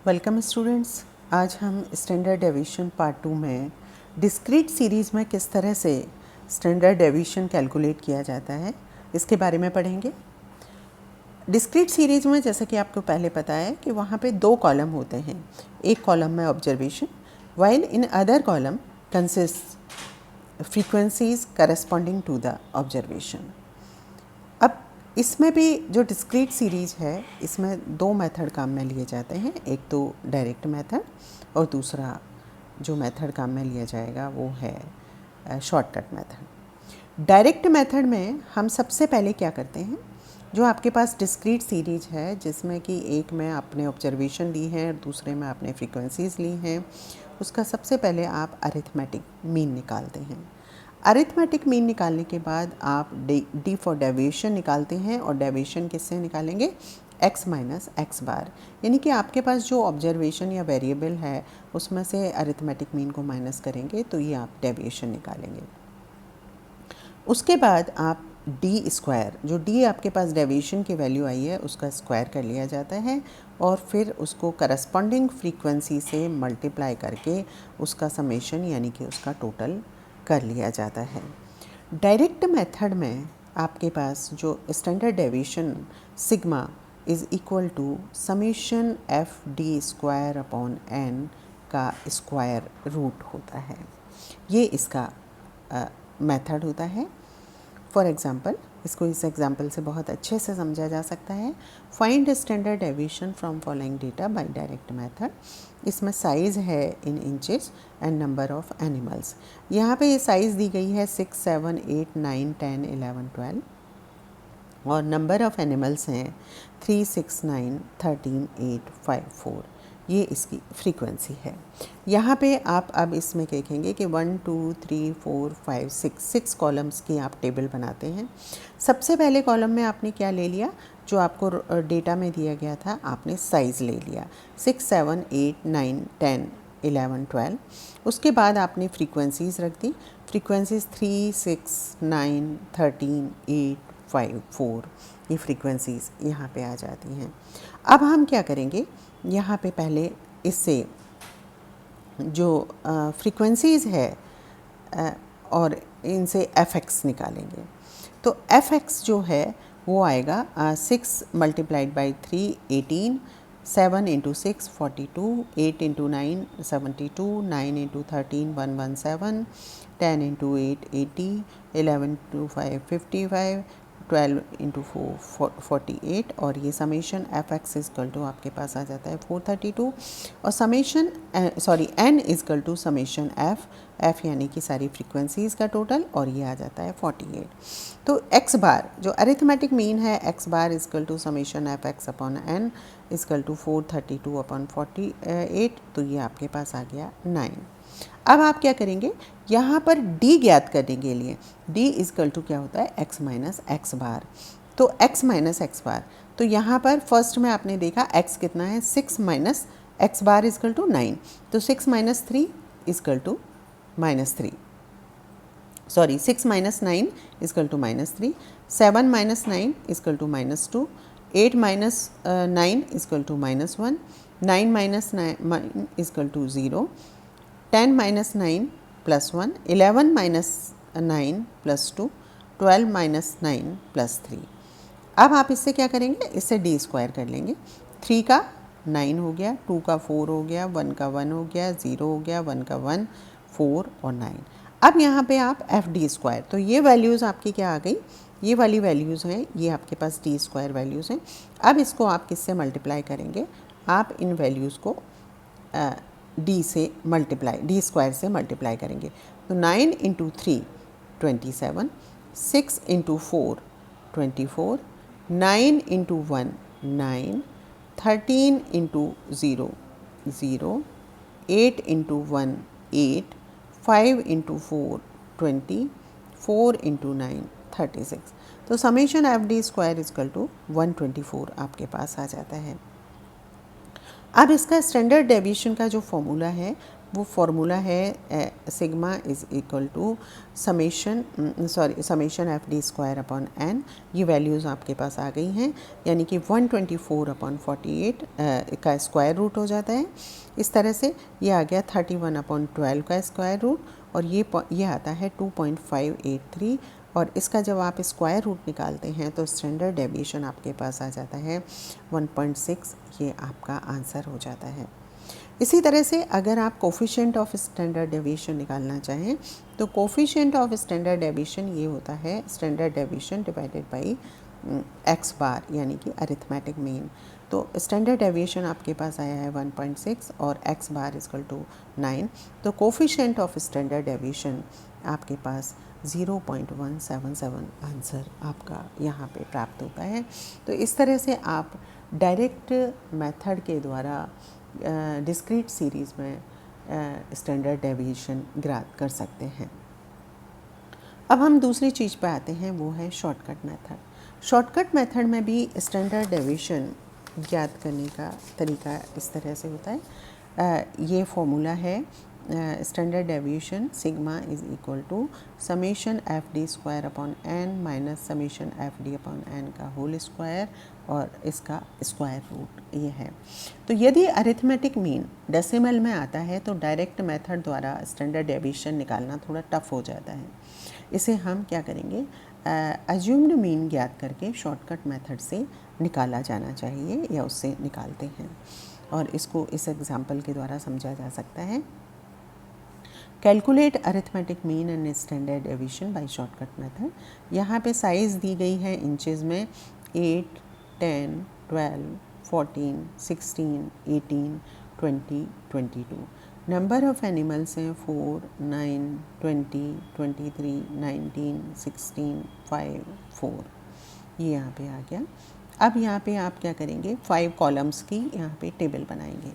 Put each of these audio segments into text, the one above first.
Welcome students. आज हम standard deviation part 2 में डिस्क्रीट सीरीज़ में किस तरह से स्टैंडर्ड डेविएशन कैलकुलेट किया जाता है इसके बारे में पढ़ेंगे। डिस्क्रीट सीरीज़ में जैसे कि आपको पहले पता है कि वहाँ पे दो कॉलम होते हैं। एक कॉलम में observation, while in other column consist frequencies corresponding to the observation. अब इसमें भी जो डिस्क्रीट सीरीज़ है इसमें दो मेथड काम में लिए जाते हैं। एक तो डायरेक्ट मेथड और दूसरा जो मेथड काम में लिया जाएगा वो है शॉर्टकट मेथड। डायरेक्ट मेथड में हम सबसे पहले क्या करते हैं, जो आपके पास डिस्क्रीट सीरीज है जिसमें कि एक में आपने ऑब्जर्वेशन ली है और दूसरे में आपने फ्रीक्वेंसीज ली हैं, उसका सबसे पहले आप अरिथमेटिक मीन निकालते हैं। अरिथमेटिक मीन निकालने के बाद आप डी फॉर डेविएशन निकालते हैं और डेविएशन किससे निकालेंगे, x माइनस एक्स बार, यानी कि आपके पास जो ऑब्जर्वेशन या वेरिएबल है उसमें से अरिथमेटिक मीन को माइनस करेंगे तो ये आप डेविएशन निकालेंगे। उसके बाद आप डी स्क्वायर, जो डी आपके पास डेविएशन की वैल्यू आई है उसका स्क्वायर कर लिया जाता है और फिर उसको करस्पॉन्डिंग फ्रीक्वेंसी से मल्टीप्लाई करके उसका समेशन यानी कि उसका टोटल कर लिया जाता है। डायरेक्ट मेथड में आपके पास जो standard deviation sigma is equal to summation f d square upon n का स्क्वायर रूट होता है। ये इसका मेथड होता है। फॉर एग्ज़ाम्पल, इसको इस एग्जाम्पल से बहुत अच्छे से समझा जा सकता है। Find standard deviation from following data by direct method. इसमें साइज़ है in inches and number of animals. यहाँ पे ये साइज़ दी गई है 6, 7, 8, 9, 10, 11, 12 और नंबर ऑफ़ एनिमल्स हैं 3, 6, 9, 13, 8, 5, 4। ये इसकी फ्रीक्वेंसी है। यहाँ पे आप अब इसमें देखेंगे कि 1, 2, 3, 4, 5, 6 कॉलम्स की आप टेबल बनाते हैं। सबसे पहले कॉलम में आपने क्या ले लिया, जो आपको डेटा में दिया गया था, आपने साइज़ ले लिया 6, 7, 8, 9, 10, 11, 12। उसके बाद आपने फ्रीक्वेंसीज़ रख दी। फ्रीक्वेंसीज़ 3, 6, 9, 13, 8, 5, 4, ये फ्रीक्वेंसीज़ यहाँ पे आ जाती हैं। अब हम क्या करेंगे, यहाँ पे पहले इससे जो फ्रीक्वेंसीज़ है और इनसे एफ निकालेंगे। तो एफ जो है वो आएगा 6 multiplied by 3 18, 7 into 6 42, 8 into 9 72, 9 into 13 117, 10 into 8 80, 11 into 5 55, 12 into 4 48 और ये summation f x equal to आपके पास आ जाता है 432 और summation n equal to summation f यानी कि सारी फ्रीक्वेंसीज़ का टोटल और ये आ जाता है 48। तो एक्स बार जो अरिथमेटिक मीन है, x bar is equal to summation f x upon n equal to 432 upon 48, तो ये आपके पास आ गया 9। अब आप क्या करेंगे, यहाँ पर d ज्ञात करने के लिए d इजकल टू क्या होता है, x माइनस एक्स बार। तो x माइनस एक्स बार, तो यहाँ पर फर्स्ट में आपने देखा x कितना है, 6 minus x bar is equal to 9, तो 6 minus 3 is equal to minus 3, sorry 6 minus 9 is equal to minus 3, 7 minus 9 is equal to minus 2, 8 minus 9 is equal to minus 1, 9 minus 9 is equal to 0, 10 minus 9 plus 1, 11 minus 9 plus 2, 12 minus 9 plus 3। अब आप इससे क्या करेंगे, इससे D square कर लेंगे। 3 का 9 हो गया, 2 का 4 हो गया, 1 का 1 हो गया, 0 हो गया, 1 का 1, 4 और 9। अब यहाँ पे आप एफ डी स्क्वायर, तो ये वैल्यूज़ आपकी क्या आ गई, ये वाली वैल्यूज़ हैं, ये आपके पास डी स्क्वायर वैल्यूज़ हैं। अब इसको आप किससे मल्टीप्लाई करेंगे, आप इन वैल्यूज़ को डी से मल्टीप्लाई, डी स्क्वायर से मल्टीप्लाई करेंगे। तो 9 into 3 27, 6 into 4 24, 9 into 1 9, 13 into 0 0, 8 into 1 8, 5 into 4 20, 4 into 9 36। तो summation f d square is equal to 124 आपके पास आ जाता है। अब इसका स्टैंडर्ड डेविएशन का जो फॉर्मूला है वो फॉर्मूला है sigma is equal to summation f d square upon n. ये वैल्यूज़ आपके पास आ गई हैं, यानी कि 124/48 का स्क्वायर रूट हो जाता है। इस तरह से ये आ गया 31/12 का स्क्वायर रूट, और ये आता है 2.583, और इसका जब आप स्क्वायर रूट निकालते हैं तो स्टैंडर्ड डेविएशन आपके पास आ जाता है 1.6। ये आपका आंसर हो जाता है। इसी तरह से अगर आप कोफिशिएंट ऑफ स्टैंडर्ड डेविएशन निकालना चाहें तो कोफिशिएंट ऑफ स्टैंडर्ड डेविएशन ये होता है standard deviation divided by x bar, यानी कि अरिथमेटिक मीन। तो स्टैंडर्ड डेविएशन आपके पास आया है 1.6 और एक्स बार इक्वल टू 9। तो कोफिशिएंट ऑफ स्टैंडर्ड डेविएशन आपके पास 0.177 आंसर आपका यहाँ पे प्राप्त होता है। तो इस तरह से आप डायरेक्ट मेथड के द्वारा डिस्क्रीट सीरीज़ में स्टैंडर्ड डेविएशन ज्ञात कर सकते हैं। अब हम दूसरी चीज़ पे आते हैं, वो है शॉर्टकट मेथड। शॉर्टकट मेथड में भी स्टैंडर्ड डेविएशन ज्ञात करने का तरीका इस तरह से होता है। ये फॉर्मूला है standard deviation sigma is equal to summation f d square upon n minus summation f d upon n का होल स्क्वायर, और इसका स्क्वायर रूट ये है। तो यदि अरिथमेटिक मीन डेसिमल में आता है तो डायरेक्ट मेथड द्वारा स्टैंडर्ड डेविएशन निकालना थोड़ा टफ हो जाता है। इसे हम क्या करेंगे, अज्यूम्ड मीन ज्ञात करके शॉर्टकट मेथड से निकाला जाना चाहिए, या उससे निकालते हैं, और इसको इस एग्जाम्पल के द्वारा समझा जा सकता है। Calculate arithmetic mean and standard deviation by shortcut method. यहाँ पे साइज़ दी गई है इंचेस में 8, 10, 12, 14, 16, 18, 20, 22। नंबर ऑफ एनिमल्स हैं 4, 9, 20, 23, 19, 16, 5, 4। ये यहाँ पे आ गया। अब यहाँ पे आप क्या करेंगे, 5 कॉलम्स की यहाँ पे टेबल बनाएंगे।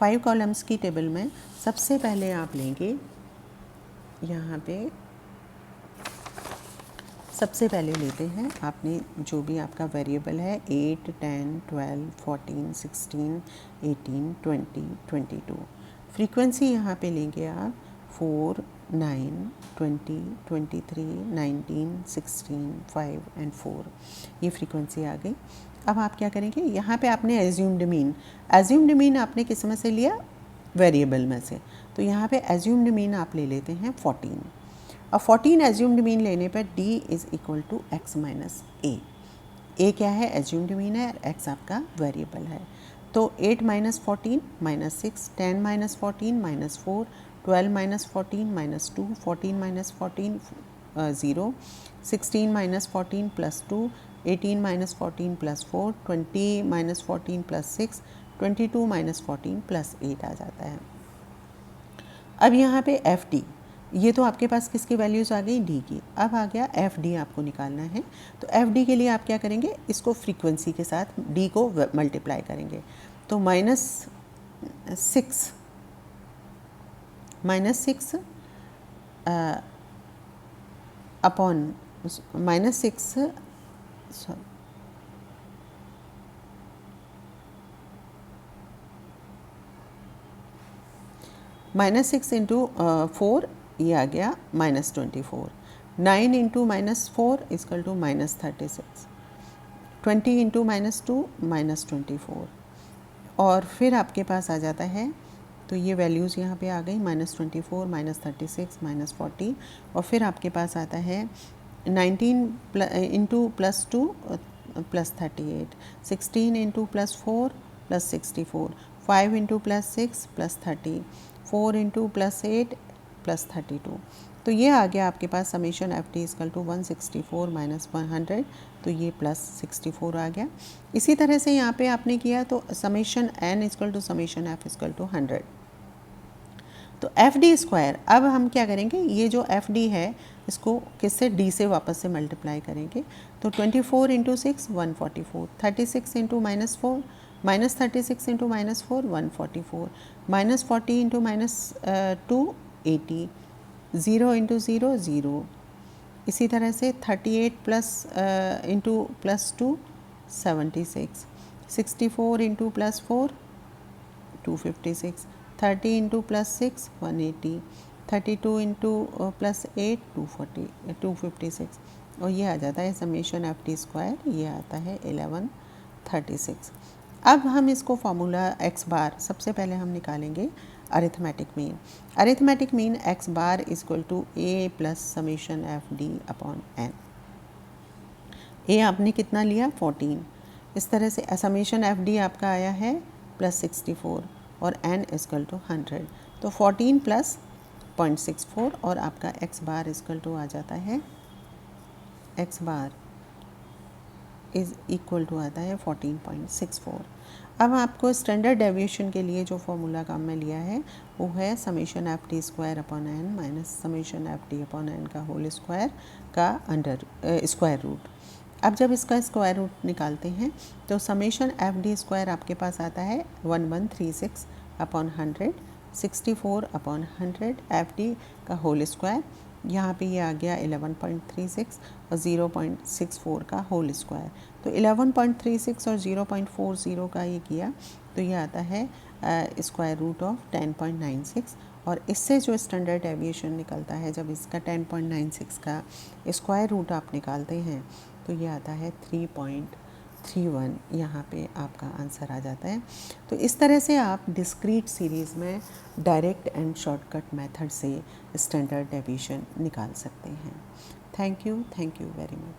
5 कॉलम्स की टेबल में सबसे पहले आप लेंगे, यहाँ पे सबसे पहले लेते हैं आपने जो भी आपका वेरिएबल है 8, 10, 12, 14, 16, 18, 20, 22। फ्रीक्वेंसी यहाँ पे लेंगे आप 4, 9, 20, 23, 19, 16, 5 एंड 4। ये फ्रीक्वेंसी आ गई। अब आप क्या करेंगे, यहाँ पे आपने एज्यूम्ड मीन आपने किस में से लिया, वेरिएबल में से। तो यहाँ पे एज्यूम्ड मीन आप ले लेते हैं 14। अब 14 एज्यूम्ड मीन लेने पर d is equal to x minus a क्या है, एज्यूम्ड मीन है, और x आपका वेरिएबल है। तो 8 minus 14 minus 6, 10 minus 14 minus 4, 12 minus 14 minus 2, 14 minus 14 0, 16 minus 14 plus 2, 18 minus 14 plus 4, 20 minus 14 plus 6, 22 minus 14 plus 8 आ जाता है। अब यहाँ पे एफ डी, ये तो आपके पास किसकी वैल्यूज़ आ गई, डी की। अब आ गया एफ डी आपको निकालना है। तो एफ डी के लिए आप क्या करेंगे, इसको फ्रीक्वेंसी के साथ डी को मल्टीप्लाई करेंगे। तो -6 अपॉन -6 -6 इंटू 4, ये आ गया -24। 9 इंटू -4 इक्वल टू -36। 20 इंटू -2 -24। और फिर आपके पास आ जाता है, तो ये वैल्यूज़ यहाँ पे आ गई, -24, -36, -40। और फिर आपके पास आता है 19 इंटू +2 +38, 16 इंटू +4 +64, 5 इंटू +6 +30, 4 इंटू +8 +32। तो ये आ गया आपके पास summation f t equal to 164 minus 100, तो ये +64 आ गया। इसी तरह से यहाँ पे आपने किया तो summation n equal to summation f equal to 100। तो एफ डी स्क्वायर, अब हम क्या करेंगे, ये जो एफ डी है इसको किससे, डी से वापस से मल्टीप्लाई करेंगे। तो 24 into 6 144, 36 into -4 -36 into -4 144, -40 into -2 80, 0 into 0 0। इसी तरह से 38 plus into +2 76, 64 into +4 256, 30 into +6 180, 32 into +8 240 256, और ये आ जाता है समेशन एफ डी स्क्वायर, ये आता है 1136। अब हम इसको फॉर्मूला एक्स बार सबसे पहले हम निकालेंगे arithmetic mean. Arithmetic mean x bar equal to a plus summation f d upon n. A आपने कितना लिया 14, इस तरह से समेशन एफ डी आपका आया है +64 और n इक्वल टू 100, तो 14 + 0.64 और आपका एक्स बार इक्वल टू आ जाता है, x bar is equal to आता है 14.64। अब आपको स्टैंडर्ड डेविएशन के लिए जो फॉर्मूला काम में लिया है वो है summation f d square upon n minus summation f d upon n का होल स्क्वायर का अंडर स्क्वायर रूट। अब जब इसका स्क्वायर रूट निकालते हैं तो समेशन एफ डी स्क्वायर आपके पास आता है 1136 अपॉन 100, 64 अपॉन 100 एफ डी का होल स्क्वायर, यहाँ पे ये आ गया 11.36 और 0.64 का होल स्क्वायर, तो 11.36 और 0.40 का ये किया तो ये आता है स्क्वायर रूट ऑफ 10.96, और इससे जो स्टैंडर्ड डेविएशन निकलता है जब इसका 10.96 का स्क्वायर रूट आप निकालते हैं तो ये आता है 3.31, यहाँ पे आपका आंसर आ जाता है। तो इस तरह से आप डिस्क्रीट सीरीज़ में डायरेक्ट एंड शॉर्टकट मेथड से स्टैंडर्ड डेविएशन निकाल सकते हैं। Thank you very much.